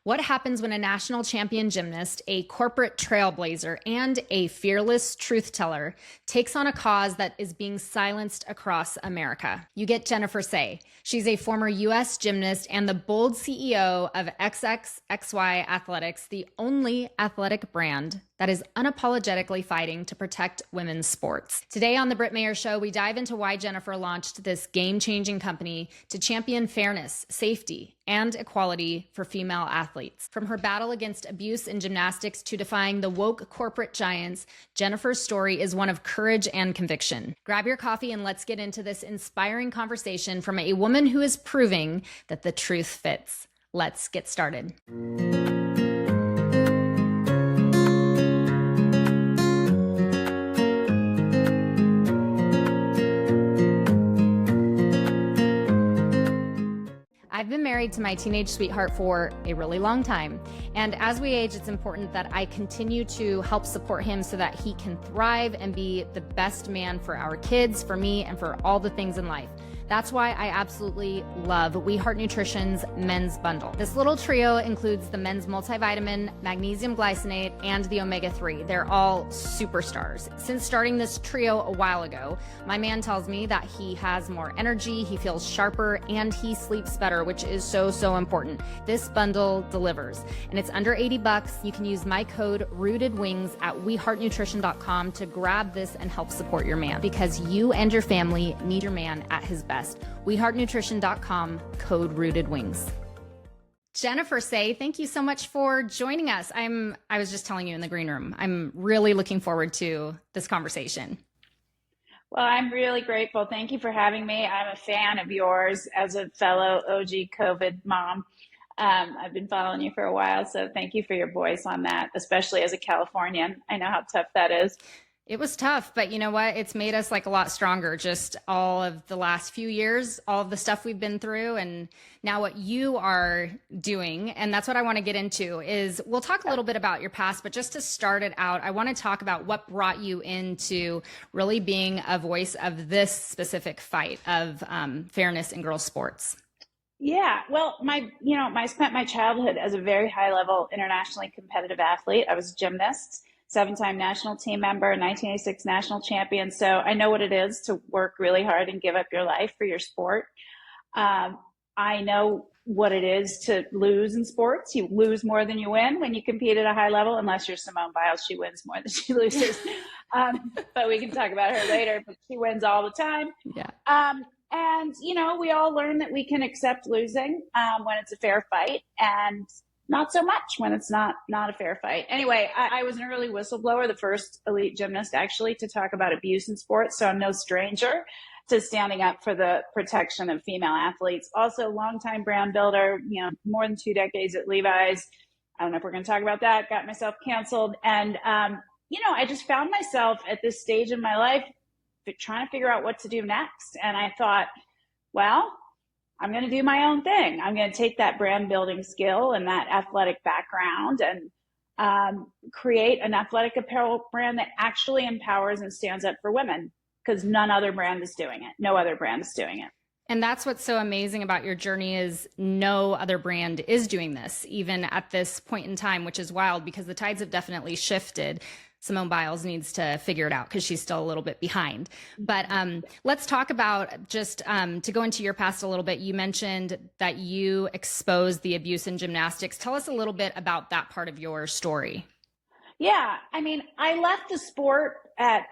What happens when a national champion gymnast, a corporate trailblazer, and a fearless truth teller takes on a cause that is being silenced across America? You get Jennifer Sey. She's a former U.S. gymnast and the bold CEO of XXXY Athletics, the only athletic brand that is unapologetically fighting to protect women's sports. Today on The Britt Mayer Show, we dive into why Jennifer launched this game-changing company to champion fairness, safety, and equality for female athletes. From her battle against abuse in gymnastics to defying the woke corporate giants, Jennifer's story is one of courage and conviction. Grab your coffee and let's get into this inspiring conversation from a woman who is proving that the truth fits. Let's get started. I've been married to my teenage sweetheart for a really long time. And as we age, it's important that I continue to help support him so that he can thrive and be the best man for our kids, for me, and for all the things in life. That's why I absolutely love We Heart Nutrition's men's bundle. This little trio includes the men's multivitamin, magnesium glycinate, and the omega-3. They're all superstars. Since starting this trio a while ago, my man tells me that he has more energy, he feels sharper, and he sleeps better, which is so important. This bundle delivers, and it's under $80. You can use my code ROOTEDWINGS at weheartnutrition.com to grab this and help support your man, because you and your family need your man at his best. weheartnutrition.com, code ROOTEDWINGS. Jennifer Sey, thank you so much for joining us. I was just telling you in the green room, I'm really looking forward to this conversation. Well, I'm really grateful. Thank you for having me. I'm a fan of yours as a fellow OG COVID mom. I've been following you for a while, so thank you for your voice on that, especially as a Californian. I know how tough that is. It was tough, but you know what? It's made us like a lot stronger. Just all of the last few years, all of the stuff we've been through, and now what you are doing. And that's what I want to get into is we'll talk a little bit about your past, but just to start it out, I want to talk about what brought you into really being a voice of this specific fight of fairness in girls' sports. Yeah, well, I spent my childhood as a very high level, internationally competitive athlete. I was a gymnast, 7-time national team member, 1986 national champion. So I know what it is to work really hard and give up your life for your sport. I know what it is to lose in sports. You lose more than you win when you compete at a high level, unless you're Simone Biles. She wins more than she loses. But we can talk about her later, but she wins all the time. Yeah. And, we all learn that we can accept losing when it's a fair fight, and not so much when it's not a fair fight. Anyway, I was an early whistleblower, the first elite gymnast actually to talk about abuse in sports. So I'm no stranger to standing up for the protection of female athletes. Also, longtime brand builder, more than 2 decades at Levi's. I don't know if we're going to talk about that. Got myself canceled. And, I just found myself at this stage in my life trying to figure out what to do next. And I thought, well, I'm going to do my own thing. I'm going to take that brand building skill and that athletic background and create an athletic apparel brand that actually empowers and stands up for women, because none other brand is doing it. No other brand is doing it. And that's what's so amazing about your journey is no other brand is doing this, even at this point in time, which is wild because the tides have definitely shifted. Simone Biles needs to figure it out because she's still a little bit behind. But let's talk about just to go into your past a little bit. You mentioned that you exposed the abuse in gymnastics. Tell us a little bit about that part of your story. Yeah, I left the sport at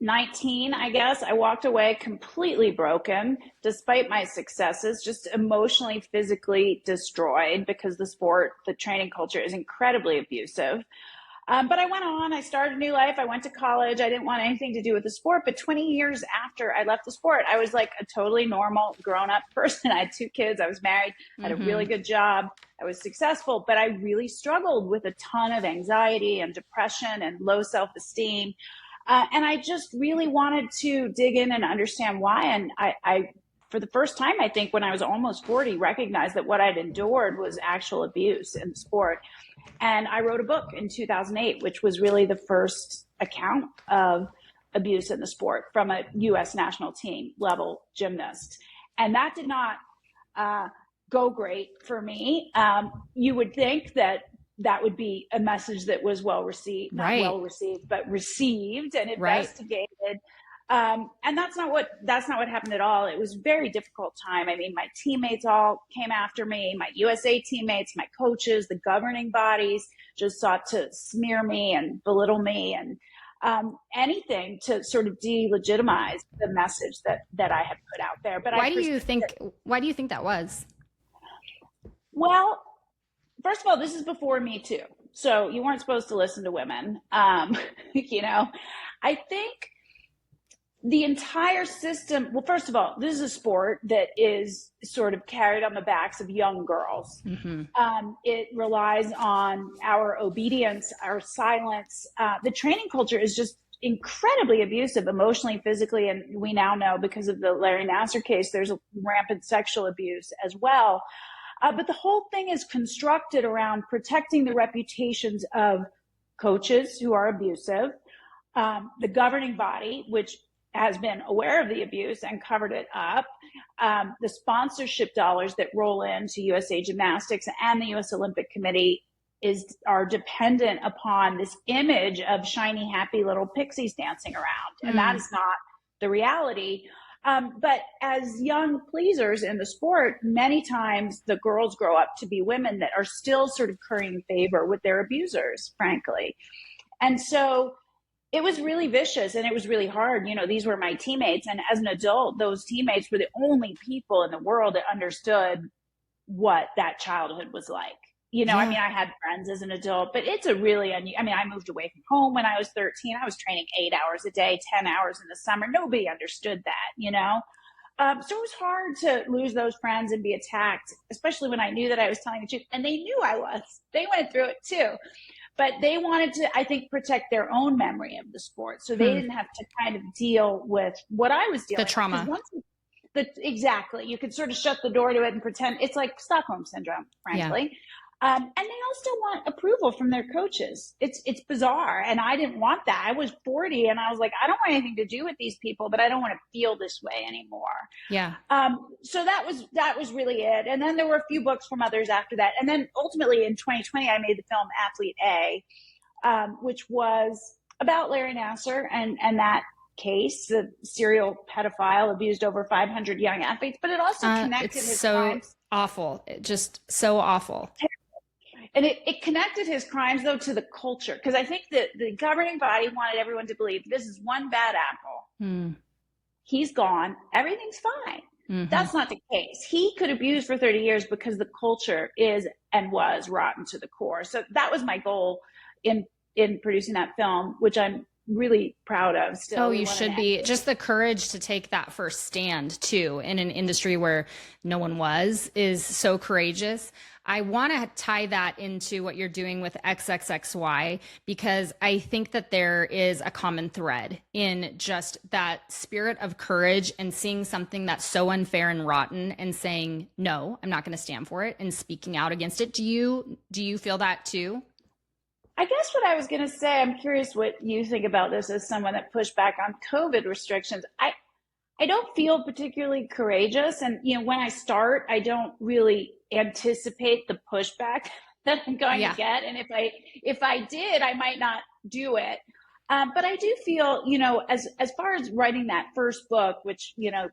19, I guess. I walked away completely broken, despite my successes, just emotionally, physically destroyed because the training culture is incredibly abusive. But I went on, I started a new life. I went to college. I didn't want anything to do with the sport. But 20 years after I left the sport, I was like a totally normal grown-up person. I had 2 kids. I was married, had a really good job. I was successful, but I really struggled with a ton of anxiety and depression and low self-esteem. And I just really wanted to dig in and understand why. And I, for the first time, I think when I was almost 40, recognized that what I'd endured was actual abuse in the sport. And I wrote a book in 2008, which was really the first account of abuse in the sport from a U.S. national team level gymnast. And that did not go great for me. You would think that that would be a message that was well received, not Right. well received, but received and Right. investigated. And that's not what happened at all. It was a very difficult time. I mean, my teammates all came after me, my USA teammates, my coaches, the governing bodies just sought to smear me and belittle me and anything to sort of delegitimize the message that I had put out there. But why do you think that was? Well, first of all, this is before Me Too. So you weren't supposed to listen to women. You know, I think the entire system, well, first of all, this is a sport that is sort of carried on the backs of young girls. Mm-hmm. It relies on our obedience, our silence. The training culture is just incredibly abusive emotionally, physically. And we now know because of the Larry Nassar case, there's a rampant sexual abuse as well. But the whole thing is constructed around protecting the reputations of coaches who are abusive, the governing body, which has been aware of the abuse and covered it up, the sponsorship dollars that roll into USA Gymnastics and the US Olympic Committee are dependent upon this image of shiny, happy little pixies dancing around. And that is not the reality. But as young pleasers in the sport, many times the girls grow up to be women that are still sort of currying favor with their abusers, frankly. And so it was really vicious and it was really hard. You know, these were my teammates. And as an adult, those teammates were the only people in the world that understood what that childhood was like. You know, yeah. I mean, I had friends as an adult, but it's a really, I mean, I moved away from home when I was 13. I was training 8 hours a day, 10 hours in the summer. Nobody understood that, you know? So it was hard to lose those friends and be attacked, especially when I knew that I was telling the truth. And they knew I was. They went through it too. But they wanted to, I think, protect their own memory of the sport. So they didn't have to kind of deal with what I was dealing with. The trauma. Exactly. You could sort of shut the door to it and pretend it's like Stockholm syndrome, frankly. Yeah. And they all still want approval from their coaches. It's bizarre. And I didn't want that. I was 40 and I was like, I don't want anything to do with these people, but I don't want to feel this way anymore. Yeah. So that was really it. And then there were a few books from others after that. And then ultimately in 2020, I made the film Athlete A, which was about Larry Nassar and that case, the serial pedophile abused over 500 young athletes, but it also connected his crimes. Awful. Just so awful. And it connected his crimes, though, to the culture. Because I think that the governing body wanted everyone to believe this is one bad apple. He's gone. Everything's fine. Mm-hmm. That's not the case. He could abuse for 30 years because the culture is and was rotten to the core. So that was my goal in producing that film, which I'm really proud of still. Oh, you should be. Just the courage to take that first stand too in an industry where no one was is so courageous. I want to tie that into what you're doing with XXXY because I think that there is a common thread in just that spirit of courage and seeing something that's so unfair and rotten and saying, no, I'm not going to stand for it and speaking out against it. Do you feel that too? I guess what I was going to say, I'm curious what you think about this as someone that pushed back on COVID restrictions. I don't feel particularly courageous. And, you know, when I start, I don't really anticipate the pushback that I'm going to get. And if I did, I might not do it. But I do feel, you know, as far as writing that first book, which, you know,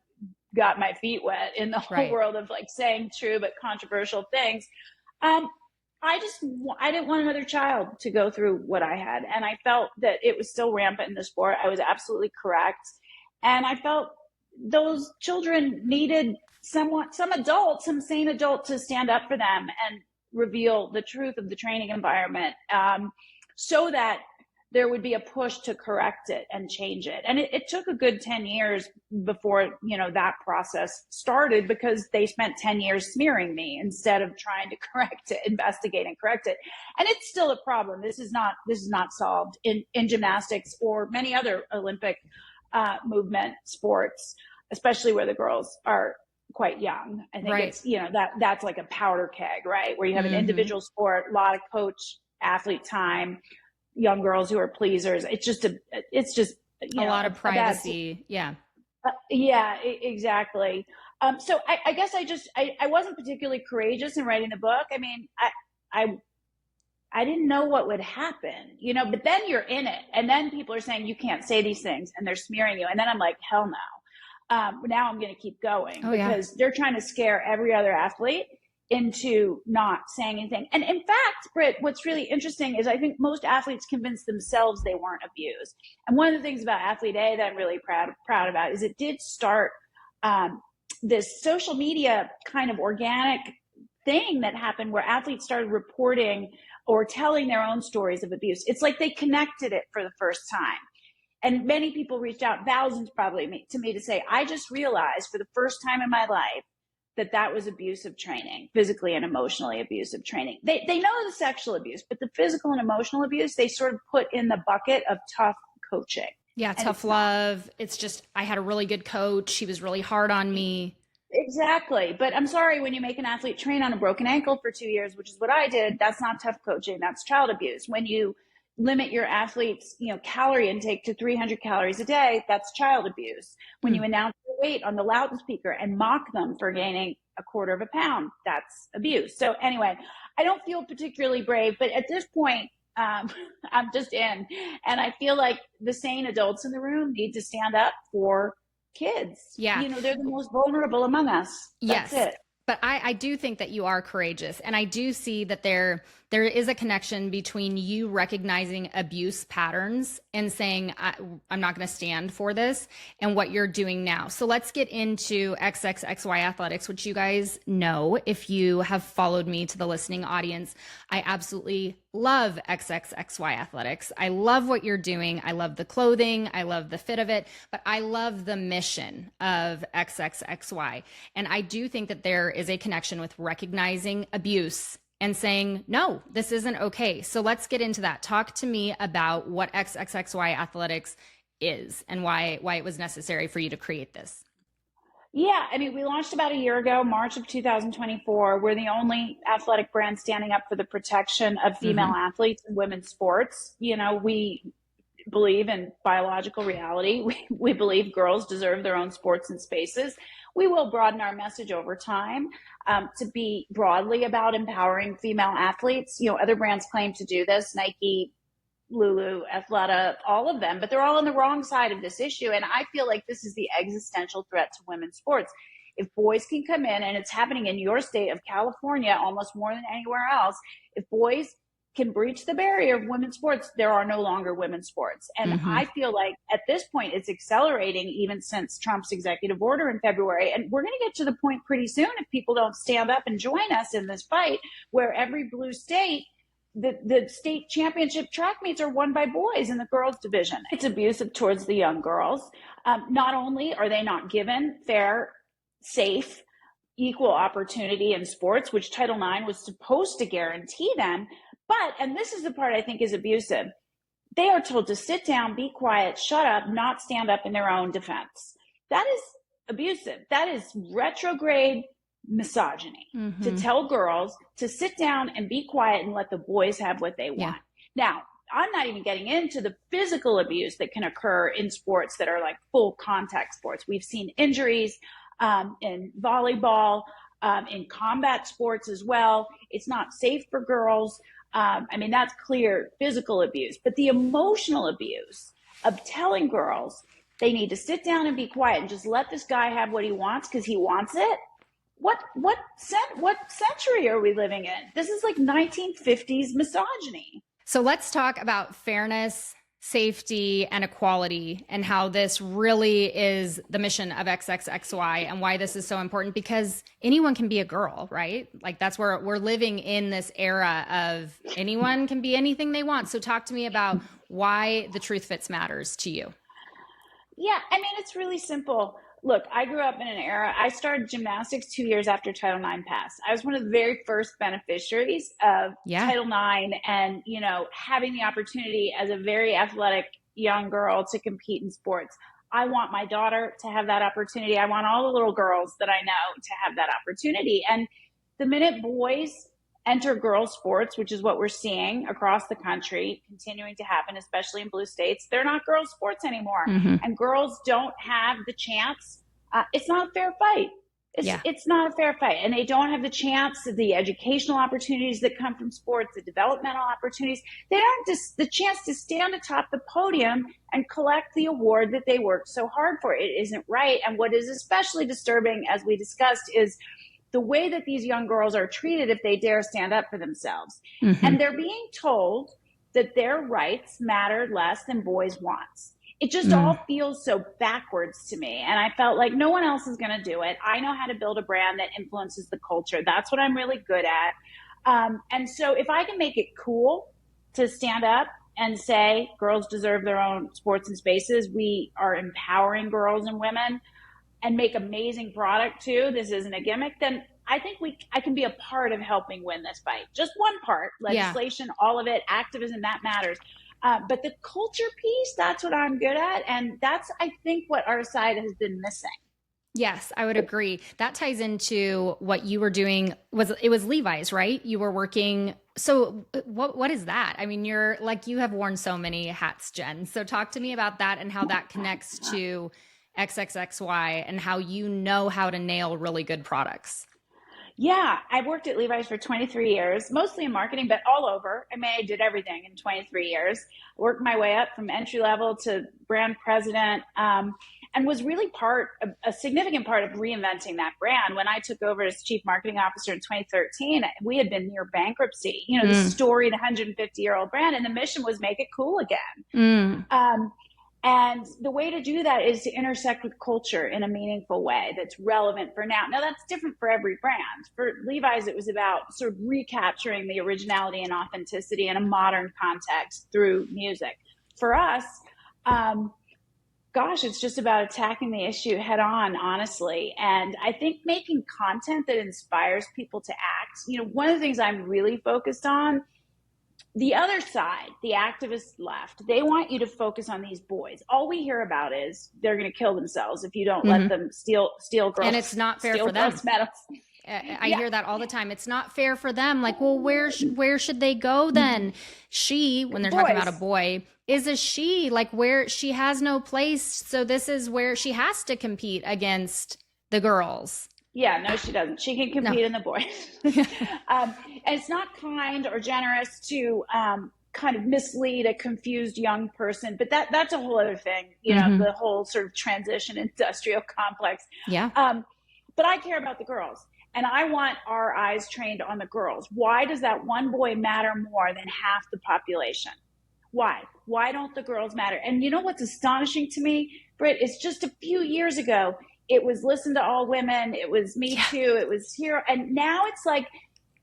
got my feet wet in the whole world of like saying true but controversial things, I didn't want another child to go through what I had. And I felt that it was still rampant in the sport. I was absolutely correct. And I felt those children needed some sane adult to stand up for them and reveal the truth of the training environment, so that there would be a push to correct it and change it. And it took a good 10 years before, you know, that process started because they spent 10 years smearing me instead of trying to correct it, investigate and correct it. And it's still a problem. This is not solved in gymnastics or many other Olympic movement sports, especially where the girls are quite young. I think it's, you know, that's like a powder keg, right? Where you have an individual sport, a lot of coach athlete time, young girls who are pleasers. It's just a lot of privacy. Exactly. So I guess I wasn't particularly courageous in writing the book. I mean, I didn't know what would happen, but then you're in it. And then people are saying, you can't say these things, and they're smearing you. And then I'm like, hell no. Now I'm going to keep going because they're trying to scare every other athlete into not saying anything. And in fact, Britt, what's really interesting is I think most athletes convinced themselves they weren't abused. And one of the things about Athlete A that I'm really proud about is it did start this social media kind of organic thing that happened where athletes started reporting or telling their own stories of abuse. It's like they connected it for the first time. And many people reached out, thousands probably, to me to say, I just realized for the first time in my life that was abusive training, physically and emotionally abusive training. They know the sexual abuse, but the physical and emotional abuse, they sort of put in the bucket of tough coaching. Yeah, tough love. It's just, I had a really good coach. He was really hard on me. Exactly. But I'm sorry, when you make an athlete train on a broken ankle for 2 years, which is what I did, that's not tough coaching. That's child abuse. When you limit your athlete's, calorie intake to 300 calories a day, that's child abuse. When you announce their weight on the loudspeaker and mock them for gaining a quarter of a pound, that's abuse. So anyway, I don't feel particularly brave, but at this point, I'm just in. And I feel like the sane adults in the room need to stand up for kids. Yeah. They're the most vulnerable among us. That's it. But I do think that you are courageous. And I do see that there is a connection between you recognizing abuse patterns and saying, I'm not going to stand for this, and what you're doing now. So let's get into XXXY Athletics, which you guys know if you have followed me to the listening audience. I absolutely love XXXY Athletics. I love what you're doing. I love the clothing. I love the fit of it, but I love the mission of XXXY. And I do think that there is a connection with recognizing abuse and saying, no, this isn't okay. So let's get into that. Talk to me about what XXXY Athletics is and why it was necessary for you to create this. Yeah, I mean, we launched about a year ago, March of 2024. We're the only athletic brand standing up for the protection of female athletes in women's sports. We believe in biological reality. We believe girls deserve their own sports and spaces. We will broaden our message over time to be broadly about empowering female athletes. Other brands claim to do this, Nike, Lulu, Athleta, all of them, but they're all on the wrong side of this issue. And I feel like this is the existential threat to women's sports. If boys can come in, and it's happening in your state of California almost more than anywhere else, if boys can breach the barrier of women's sports, there are no longer women's sports. And I feel like at this point, it's accelerating even since Trump's executive order in February. And we're going to get to the point pretty soon, if people don't stand up and join us in this fight, where every blue state, the state championship track meets are won by boys in the girls division. It's abusive towards the young girls. Not only are they not given fair, safe, equal opportunity in sports, which Title IX was supposed to guarantee them, but, and this is the part I think is abusive, they are told to sit down, be quiet, shut up, not stand up in their own defense. That is abusive. That is retrograde misogyny, to tell girls to sit down and be quiet and let the boys have what they want. Now, I'm not even getting into the physical abuse that can occur in sports that are like full contact sports. We've seen injuries in volleyball, in combat sports as well. It's not safe for girls. I mean, that's clear physical abuse, but the emotional abuse of telling girls they need to sit down and be quiet and just let this guy have what he wants because he wants it. What century are we living in? This is like 1950s misogyny. So let's talk about fairness, safety, and equality, and how this really is the mission of XXXY and why this is so important, because anyone can be a girl, right? Like that's where we're living in this era of anyone can be anything they want. So talk to me about why the truth fits matters to you. Yeah, I mean, it's really simple. Look, I grew up in an era, I started gymnastics 2 years after Title IX passed. I was one of the very first beneficiaries of Title IX and, having the opportunity as a very athletic young girl to compete in sports. I want my daughter to have that opportunity. I want all the little girls that I know to have that opportunity. And the minute boys enter girls' sports, which is what we're seeing across the country, continuing to happen, especially in blue states, they're not girls' sports anymore. And girls don't have the chance. It's not a fair fight. Yeah. It's not a fair fight. And they don't have the chance, the educational opportunities that come from sports, the developmental opportunities. They don't have the chance to stand atop the podium and collect the award that they worked so hard for. It isn't right. And what is especially disturbing, as we discussed, is the way that these young girls are treated if they dare stand up for themselves. And they're being told that their rights matter less than boys' wants. It just all feels so backwards to me. And I felt like no one else is going to do it. I know how to build a brand that influences the culture. That's what I'm really good at. And so if I can make it cool to stand up and say girls deserve their own sports and spaces, we are empowering girls and women, and make amazing product too, this isn't a gimmick, then I think I can be a part of helping win this fight. Just one part, legislation, all of it, activism, that matters. But the culture piece, that's what I'm good at. And that's, I think, what our side has been missing. Yes, I would agree. That ties into what you were doing. It was Levi's, right? You were working. So what is that? I mean, you have worn so many hats, Jenn. So talk to me about that and how that connects to XXXY and how you know how to nail really good products. Yeah, I worked at Levi's for 23 years, mostly in marketing, but all over. I mean, I did everything in 23 years. Worked my way up from entry level to brand president, and was really a significant part of reinventing that brand. When I took over as chief marketing officer in 2013, we had been near bankruptcy. You know, the storied 150-year-old brand, and the mission was make it cool again. And the way to do that is to intersect with culture in a meaningful way that's relevant for now. Now, that's different for every brand. For Levi's, it was about sort of recapturing the originality and authenticity in a modern context through music. For us, it's just about attacking the issue head on, honestly. And I think making content that inspires people to act. You know, one of the things I'm really focused on, the other side, the activist left, they want you to focus on these boys. All we hear about is they're going to kill themselves if you don't let them steal girls. And it's not fair for them. Medals. I hear that all the time. It's not fair for them. Like, well, where should they go then? When they're talking about a boy, is a she, like where she has no place. So this is where she has to compete against the girls. Yeah, no, she doesn't. She can compete in the boys. And it's not kind or generous to kind of mislead a confused young person, but that's a whole other thing, you know, the whole sort of transition industrial complex. Yeah. But I care about the girls, and I want our eyes trained on the girls. Why does that one boy matter more than half the population? Why? Why don't the girls matter? And you know what's astonishing to me, Britt, is just a few years ago, it was listen to all women. It was Me Too. It was hero. And now it's like,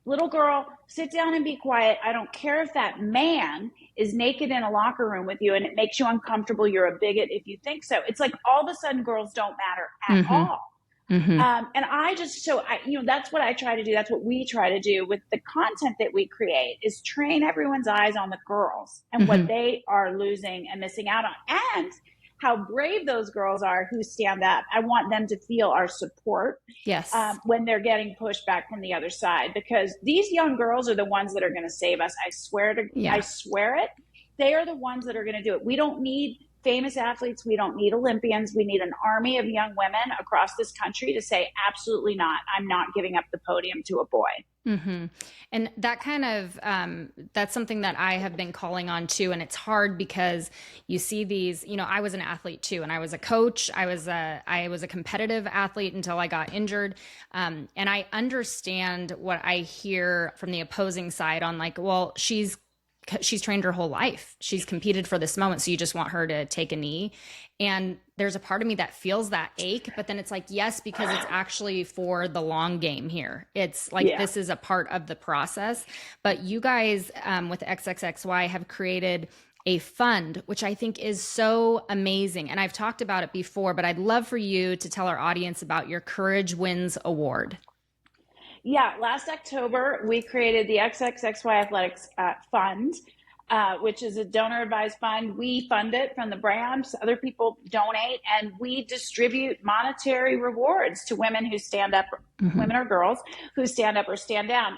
little girl, sit down and be quiet. I don't care if that man is naked in a locker room with you and it makes you uncomfortable. You're a bigot if you think so. It's like all of a sudden girls don't matter at all. And I just, that's what I try to do. That's what we try to do with the content that we create, is train everyone's eyes on the girls and what they are losing and missing out on. And how brave those girls are who stand up. I want them to feel our support when they're getting pushed back from the other side, because these young girls are the ones that are going to save us. I swear it. They are the ones that are going to do it. We don't need famous athletes. We don't need Olympians. We need an army of young women across this country to say, absolutely not. I'm not giving up the podium to a boy. And that kind of, that's something that I have been calling on too. And it's hard because you see these, you know, I was an athlete too, and I was a coach. I was a competitive athlete until I got injured. And I understand what I hear from the opposing side on, like, well, she's trained her whole life. She's competed for this moment. So you just want her to take a knee. And there's a part of me that feels that ache, but then it's like, yes, because it's actually for the long game here. It's like, this is a part of the process. But you guys with XXXY have created a fund, which I think is so amazing. And I've talked about it before, but I'd love for you to tell our audience about your Courage Wins Award. Yeah, last October, we created the XXXY Athletics Fund. which is a donor advised fund. We fund it from the brands. Other people donate, and we distribute monetary rewards to women who stand up, women or girls who stand up or stand down.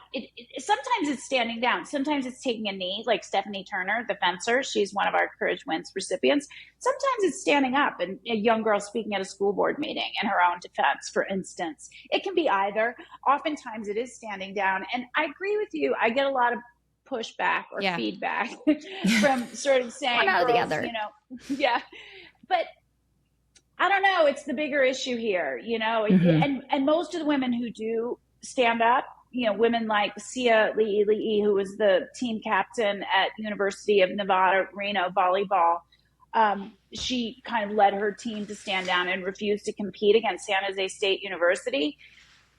Sometimes it's standing down. Sometimes it's taking a knee, like Stephanie Turner, the fencer. She's one of our Courage Wins recipients. Sometimes it's standing up and a young girl speaking at a school board meeting in her own defense, for instance. It can be either. Oftentimes it is standing down. And I agree with you. I get a lot of pushback or feedback from sort of saying, one or girls, the other. But I don't know. It's the bigger issue here, and most of the women who do stand up, women like Sia Lee, who was the team captain at University of Nevada, Reno volleyball. She kind of led her team to stand down and refuse to compete against San Jose State University.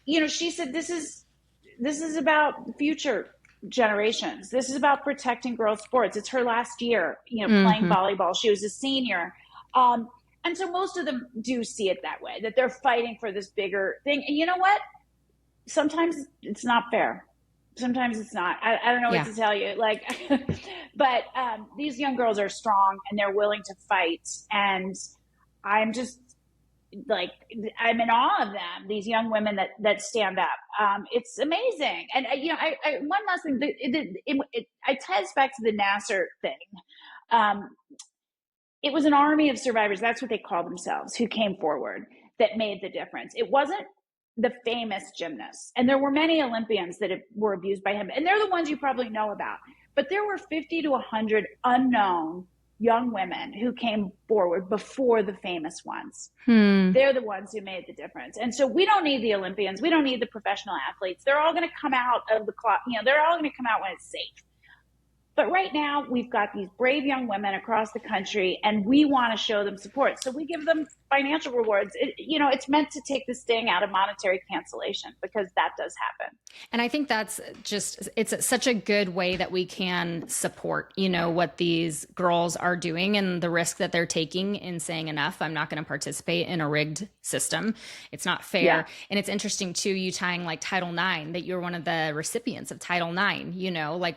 She said, this is about the future generations. This is about protecting girls' sports. It's her last year, playing volleyball. She was a senior. And so most of them do see it that way, that they're fighting for this bigger thing. And you know what? Sometimes it's not fair. Sometimes it's not. I don't know what to tell you. But these young girls are strong and they're willing to fight. And I'm just I'm in awe of them, these young women that stand up. It's amazing. And one last thing, it ties back to the Nasser thing. It was an army of survivors. That's what they called themselves, who came forward, that made the difference. It wasn't the famous gymnasts. And there were many Olympians that were abused by him. And they're the ones you probably know about. But there were 50 to 100 unknown young women who came forward before the famous ones. They're the ones who made the difference. And so we don't need the Olympians. We don't need the professional athletes. They're all going to come out of the clock. They're all going to come out when it's safe. But right now we've got these brave young women across the country and we want to show them support. So we give them financial rewards. It's meant to take the sting out of monetary cancellation, because that does happen. And I think that's it's such a good way that we can support, what these girls are doing and the risk that they're taking in saying, enough, I'm not going to participate in a rigged system. It's not fair. Yeah. And it's interesting too, you tying like Title IX, that you're one of the recipients of Title IX,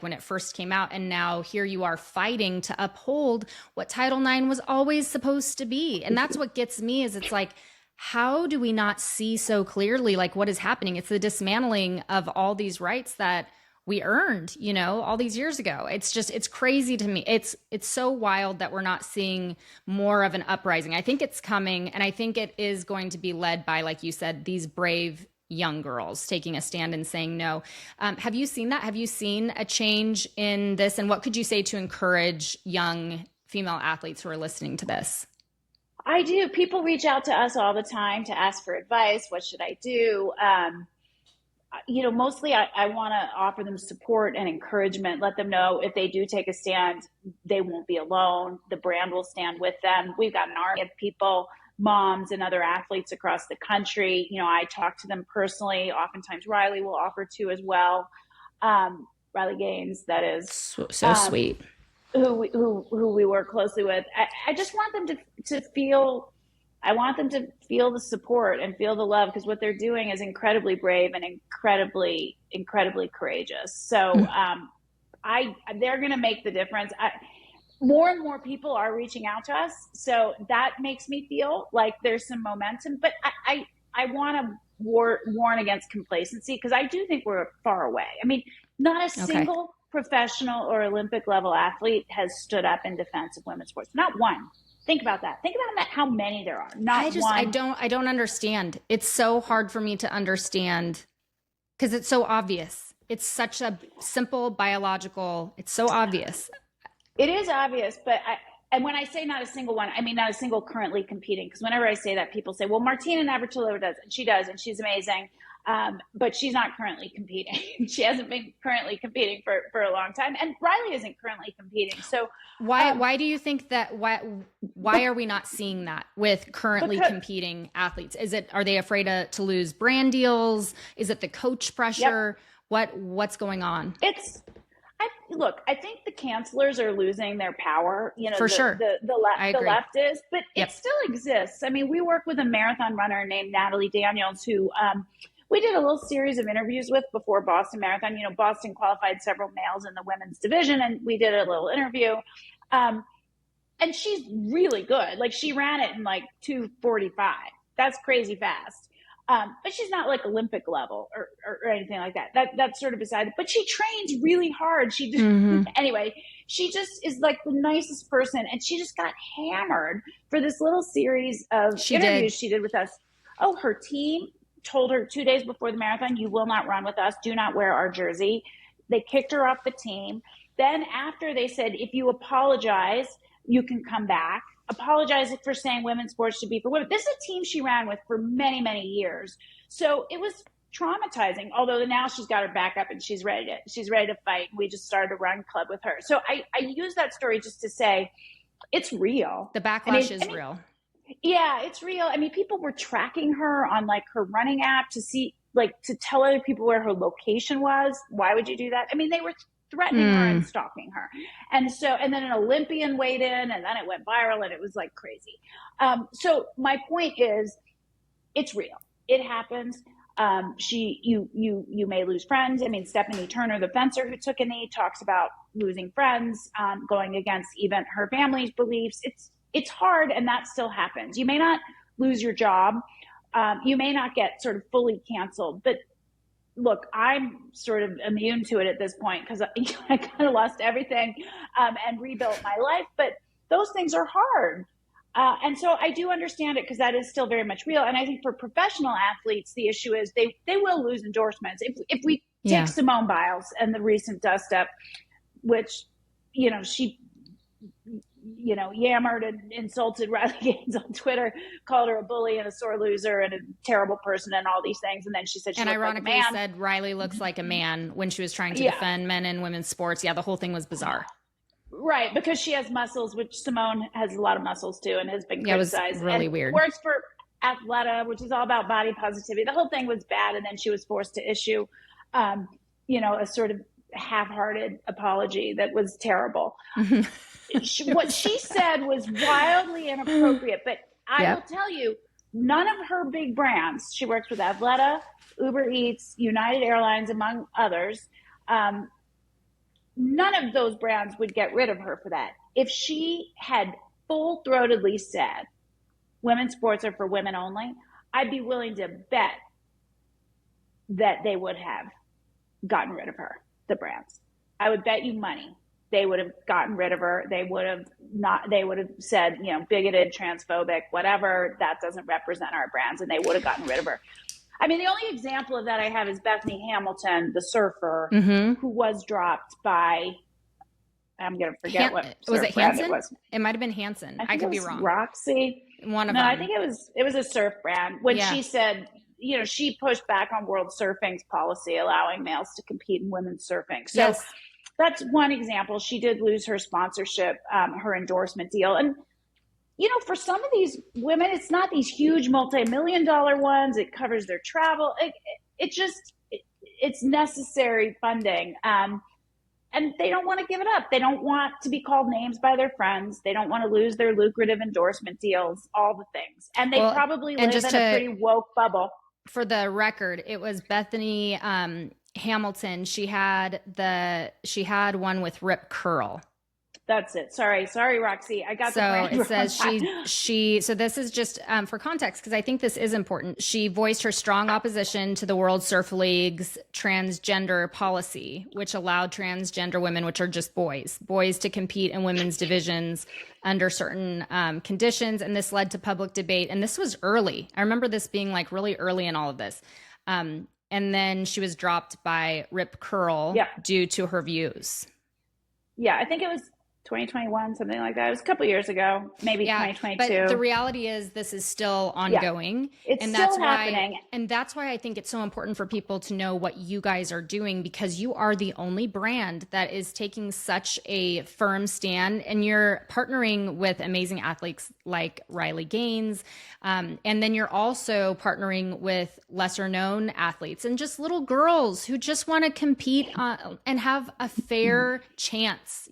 when it first came out, and now here you are fighting to uphold what Title IX was always supposed to be. And that's what gets me, is it's like, how do we not see so clearly what is happening? It's the dismantling of all these rights that we earned, all these years ago. It's crazy to me. It's so wild that we're not seeing more of an uprising. I think it's coming, and I think it is going to be led by, like you said, these brave young girls taking a stand and saying no. Have you seen that? Have you seen a change in this? And what could you say to encourage young female athletes who are listening to this? I do. People reach out to us all the time to ask for advice. What should I do? Mostly I want to offer them support and encouragement, let them know if they do take a stand, they won't be alone. The brand will stand with them. We've got an army of people, moms and other athletes across the country. I talk to them personally. Oftentimes Riley will offer to as well. Riley Gaines, that is. So sweet. Who we work closely with. I just want them to feel, I want them to feel the support and feel the love, because what they're doing is incredibly brave and incredibly courageous. So they're going to make the difference. More and more people are reaching out to us. So that makes me feel like there's some momentum, but I want to warn against complacency, because I do think we're far away. I mean, not a single professional or Olympic level athlete has stood up in defense of women's sports. Not one. Think about that. Think about how many there are. Not one. I don't understand. It's so hard for me to understand, because it's so obvious. It's such a simple biological, it's so obvious. It is obvious, but and when I say not a single one, I mean not a single currently competing, because whenever I say that, people say, well, Martina Navratilova does, and she does, and she's amazing. But she's not currently competing. She hasn't been currently competing for a long time, and Riley isn't currently competing. So why do you think that? Why are we not seeing that with currently competing athletes? Are they afraid to lose brand deals? Is it the coach pressure? Yep. What's going on? I think the cancelers are losing their power. Sure. The left is, but it still exists. I mean, we work with a marathon runner named Natalie Daniels, who we did a little series of interviews with before Boston Marathon. You know, Boston qualified several males in the women's division, and we did a little interview. And she's really good. Like, she ran it in like 2:45. That's crazy fast. But she's not like Olympic level or anything like that. That's sort of beside it. But she trains really hard. She just, anyway, she just is like the nicest person. And she just got hammered for this little series of interviews she did with us. Oh, her team told her 2 days before the marathon, you will not run with us. Do not wear our jersey. They kicked her off the team. Then after, they said, if you apologize, you can come back. Apologize for saying women's sports should be for women. This is a team she ran with for many, many years. So it was traumatizing, although now she's got her back up and she's ready to fight. We just started a run club with her. So I use that story just to say it's real. The backlash is real. Yeah, it's real. I mean, people were tracking her on like her running app to see, like, to tell other people where her location was. Why would you do that? I mean, they were threatening her and stalking her. And then an Olympian weighed in, and then it went viral, and it was like crazy. So my point is, it's real. It happens. You may lose friends. I mean, Stephanie Turner, the fencer who took a knee, talks about losing friends, going against even her family's beliefs. It's hard, and that still happens. You may not lose your job. You may not get sort of fully canceled, but look, I'm sort of immune to it at this point because I kind of lost everything and rebuilt my life. But those things are hard. And so I do understand it because that is still very much real. And I think for professional athletes, the issue is they will lose endorsements. If we take Simone Biles and the recent dust up, which, you know, she yammered and insulted Riley Gaines on Twitter, called her a bully and a sore loser and a terrible person and all these things. And then she said she looked ironically like a man. said Riley looks like a man when she was trying to defend men and women's sports. Yeah, the whole thing was bizarre. Right, because she has muscles, which Simone has a lot of muscles too and has been criticized. It was really weird. Works for Athleta, which is all about body positivity. The whole thing was bad, and then she was forced to issue, a sort of half-hearted apology that was terrible. What she said was wildly inappropriate, but I will tell you, none of her big brands, she works with Athleta, Uber Eats, United Airlines, among others, none of those brands would get rid of her for that. If she had full-throatedly said, women's sports are for women only, I'd be willing to bet that they would have gotten rid of her, the brands. I would bet you money they would have gotten rid of her. They would have said, bigoted, transphobic, whatever, that doesn't represent our brands, and they would have gotten rid of her. I mean, the only example of that I have is Bethany Hamilton, the surfer, who was dropped by, I'm going to forget what was it brand Hansen? It was. It might have been Hansen. I could be wrong. Roxy. One of them. I think it was a surf brand. When she said, she pushed back on World Surfing's policy allowing males to compete in women's surfing. So that's one example. She did lose her sponsorship, her endorsement deal. And, for some of these women, it's not these huge multi-million-dollar ones. It covers their travel. It's necessary funding. And they don't want to give it up. They don't want to be called names by their friends. They don't want to lose their lucrative endorsement deals, all the things. And they probably live in a pretty woke bubble. For the record, it was Bethany Hamilton. She had one with Rip Curl. That's it. Sorry, Roxy. I got so the it says she. So this is just for context, because I think this is important. She voiced her strong opposition to the World Surf League's transgender policy, which allowed transgender women, which are just boys, to compete in women's divisions under certain conditions. And this led to public debate. And this was early. I remember this being like really early in all of this. And then she was dropped by Rip Curl due to her views. Yeah, I think it was 2021, something like that. It was a couple years ago, maybe 2022. But the reality is this is still ongoing. It's still happening. And that's why I think it's so important for people to know what you guys are doing, because you are the only brand that is taking such a firm stand, and you're partnering with amazing athletes like Riley Gaines. And then you're also partnering with lesser known athletes and just little girls who just want to compete and have a fair chance,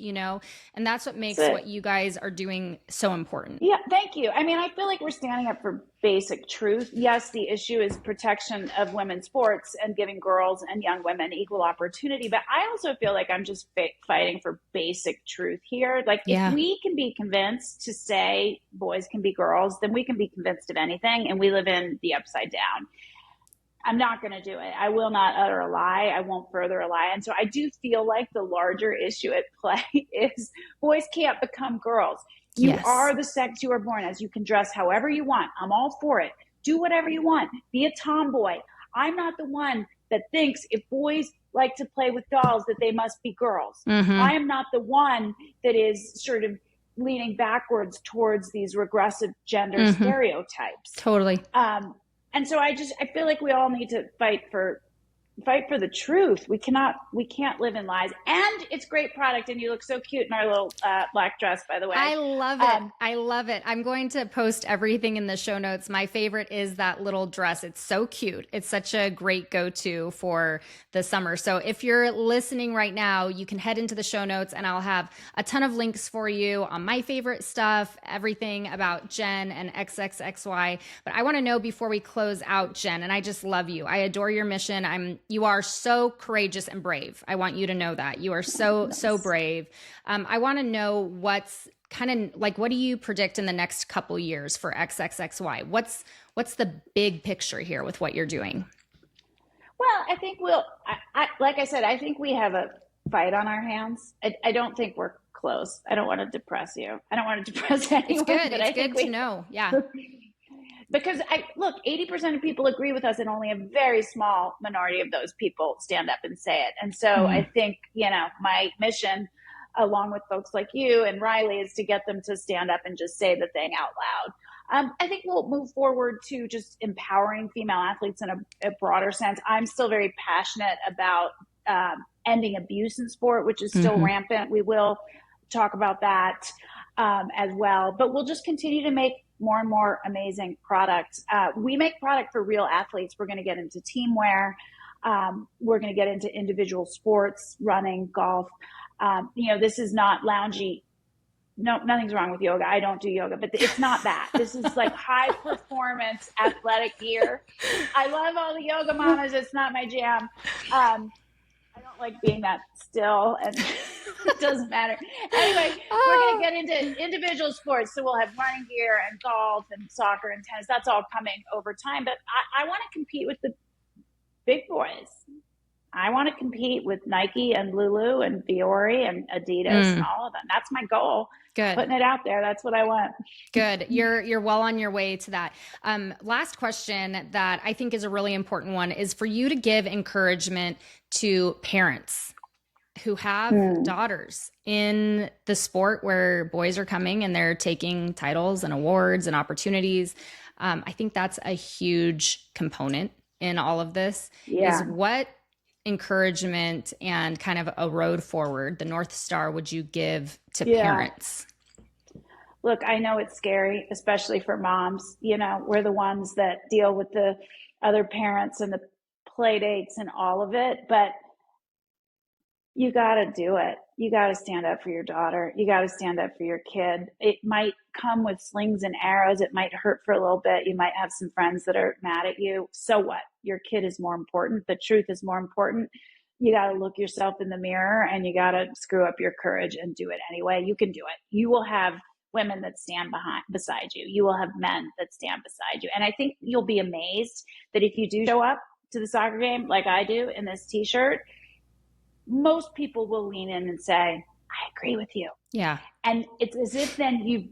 And that's what makes That's it. what you guys are doing so important. Yeah, thank you. I mean, I feel like we're standing up for basic truth. Yes, the issue is protection of women's sports and giving girls and young women equal opportunity. But I also feel like I'm just fighting for basic truth here. Like, if Yeah. we can be convinced to say boys can be girls, then we can be convinced of anything. And we live in the upside down. I'm not going to do it. I will not utter a lie. I won't further a lie. And so I do feel like the larger issue at play is boys can't become girls. You Yes. are the sex you are born as. You can dress however you want. I'm all for it. Do whatever you want. Be a tomboy. I'm not the one that thinks if boys like to play with dolls that they must be girls. I am not the one that is sort of leaning backwards towards these regressive gender stereotypes. Totally. And so I feel like we all need to fight for the truth. We can't live in lies. And it's great product. And you look so cute in our little black dress, by the way. I love it. I love it. I'm going to post everything in the show notes. My favorite is that little dress. It's so cute. It's such a great go-to for the summer. So if you're listening right now, you can head into the show notes and I'll have a ton of links for you on my favorite stuff, everything about Jenn and XXXY. But I want to know before we close out, Jenn, and I just love you. I adore your mission. You are so courageous and brave. I want you to know that. You are so brave. I want to know what's kind of like, what do you predict in the next couple years for XXXY? What's the big picture here with what you're doing? Well, I think like I said, I think we have a fight on our hands. I don't think we're close. I don't want to depress you. I don't want to depress anyone. It's good. But it's good to know. Yeah. Because 80% of people agree with us and only a very small minority of those people stand up and say it. And so I think, my mission, along with folks like you and Riley, is to get them to stand up and just say the thing out loud. I think we'll move forward to just empowering female athletes in a broader sense. I'm still very passionate about ending abuse in sport, which is still rampant. We will talk about that as well. But we'll just continue to make more and more amazing products. We make product for real athletes. We're going to get into team wear. We're going to get into individual sports, running, golf. This is not loungy. No, nothing's wrong with yoga. I don't do yoga, but it's not that. This is like high performance athletic gear. I love all the yoga mamas. It's not my jam. I don't like being that still, and it doesn't matter. Anyway, we're going to get into individual sports. So we'll have running gear and golf and soccer and tennis. That's all coming over time. But I want to compete with the big boys. I want to compete with Nike and Lulu and Fiore and Adidas and all of them. That's my goal. Good. Putting it out there. That's what I want. Good. You're well on your way to that. Last question that I think is a really important one is for you to give encouragement to parents who have daughters in the sport where boys are coming and they're taking titles and awards and opportunities. I think that's a huge component in all of this. Is what encouragement and kind of a road forward, the North Star, would you give to parents? Look, I know it's scary, especially for moms. We're the ones that deal with the other parents and the play dates and all of it, but you got to do it. You got to stand up for your daughter. You got to stand up for your kid. It might come with slings and arrows. It might hurt for a little bit. You might have some friends that are mad at you. So what? Your kid is more important. The truth is more important. You got to look yourself in the mirror and you got to screw up your courage and do it anyway. You can do it. You will have women that stand beside you. You will have men that stand beside you. And I think you'll be amazed that if you do show up to the soccer game like I do in this t-shirt, most people will lean in and say, I agree with you. Yeah. And it's as if then you've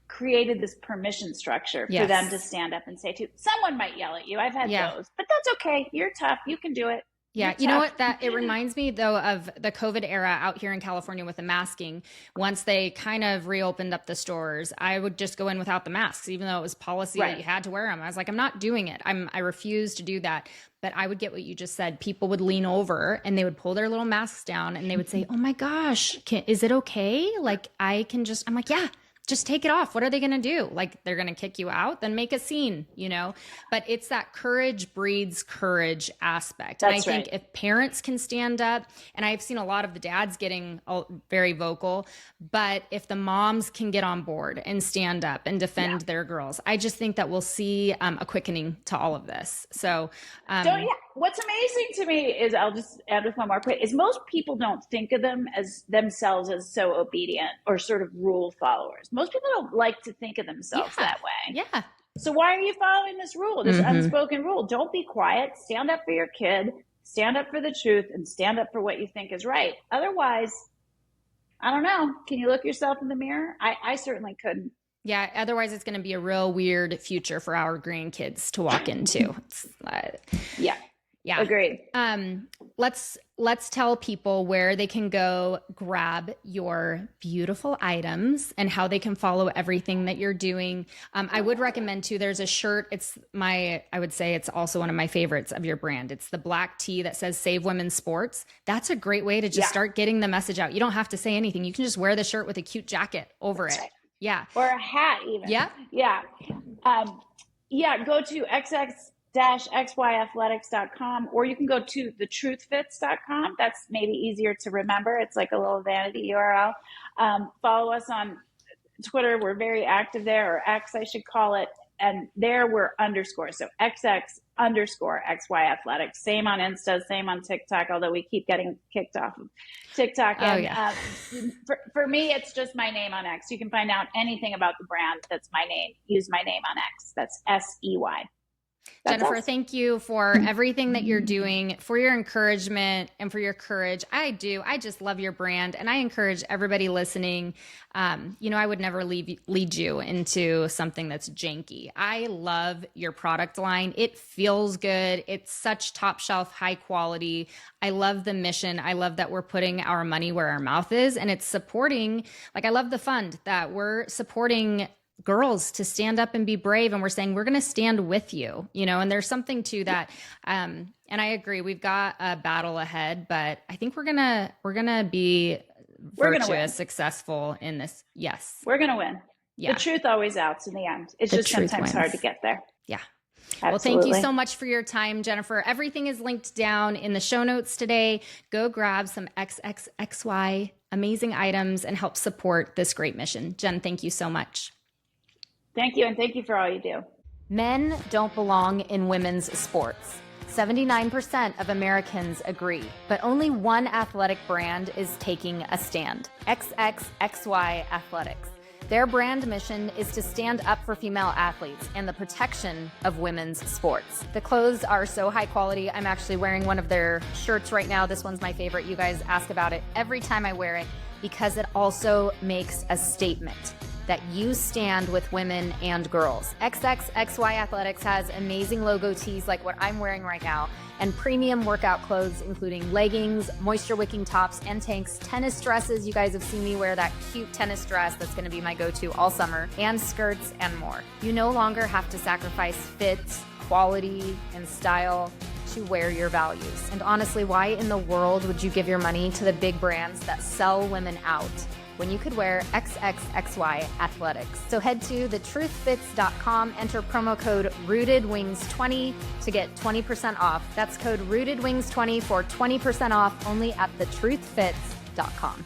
created this permission structure for them to stand up and say too. Someone might yell at you. I've had those, but that's okay. You're tough. You can do it. Yeah. You know what? It reminds me though of the COVID era out here in California with the masking. Once they kind of reopened up the stores, I would just go in without the masks, even though it was policy that you had to wear them. I was like, I'm not doing it. I refuse to do that. But I would get what you just said. People would lean over and they would pull their little masks down and they would say, oh my gosh, is it okay? Like I'm like, yeah, just take it off. What are they going to do? Like, they're going to kick you out? Then make a scene, you know? But it's that courage breeds courage aspect. And I think if parents can stand up, and I've seen a lot of the dads getting very vocal, but if the moms can get on board and stand up and defend their girls, I just think that we'll see a quickening to all of this. So, what's amazing to me is, I'll just add with one more point, is most people don't think of themselves as so obedient or sort of rule followers. Most people don't like to think of themselves that way. Yeah. So why are you following this rule, this unspoken rule? Don't be quiet. Stand up for your kid. Stand up for the truth, and stand up for what you think is right. Otherwise, I don't know. Can you look yourself in the mirror? I certainly couldn't. Yeah. Otherwise, it's going to be a real weird future for our grandkids to walk into. Yeah. Agreed. Let's tell people where they can go grab your beautiful items and how they can follow everything that you're doing. I would recommend too, there's a shirt. I would say it's also one of my favorites of your brand. It's the black tee that says Save Women's Sports. That's a great way to just start getting the message out. You don't have to say anything. You can just wear the shirt with a cute jacket over it. Yeah. Or a hat even. Yeah. Yeah. Go to XXXYathletics.com, or you can go to thetruthfits.com. That's maybe easier to remember. It's like a little vanity URL. Follow us on Twitter. We're very active there, or X, I should call it. And there we're underscore. So XX_XY Athletics. Same on Insta, same on TikTok, although we keep getting kicked off of TikTok. And for me, it's just my name on X. You can find out anything about the brand. That's my name. Use my name on X. That's SEY. Jennifer, thank you for everything that you're doing, for your encouragement and for your courage. I just love your brand, and I encourage everybody listening. I would never lead you into something that's janky. I love your product line. It feels good. It's such top shelf, high quality. I love the mission. I love that we're putting our money where our mouth is, and it's supporting, I love the fund that we're supporting girls to stand up and be brave. And we're saying, we're going to stand with you, and there's something to that. And I agree, we've got a battle ahead, but I think we're going to be virtuous, successful in this. Yes. We're going to win. Yeah. The truth always outs in the end. It's just sometimes hard to get there. Yeah. Absolutely. Well, thank you so much for your time, Jennifer. Everything is linked down in the show notes today. Go grab some XXXY amazing items and help support this great mission. Jen, thank you so much. Thank you, and thank you for all you do. Men don't belong in women's sports. 79% of Americans agree, but only one athletic brand is taking a stand: XXXY Athletics. Their brand mission is to stand up for female athletes and the protection of women's sports. The clothes are so high quality. I'm actually wearing one of their shirts right now. This one's my favorite. You guys ask about it every time I wear it, because it also makes a statement that you stand with women and girls. XXXY Athletics has amazing logo tees like what I'm wearing right now, and premium workout clothes, including leggings, moisture-wicking tops and tanks, tennis dresses. You guys have seen me wear that cute tennis dress that's gonna be my go-to all summer, and skirts and more. You no longer have to sacrifice fit, quality, and style to wear your values. And honestly, why in the world would you give your money to the big brands that sell women out when you could wear XXXY Athletics? So head to thetruthfits.com, enter promo code RootedWings20 to get 20% off. That's code RootedWings20 for 20% off only at thetruthfits.com.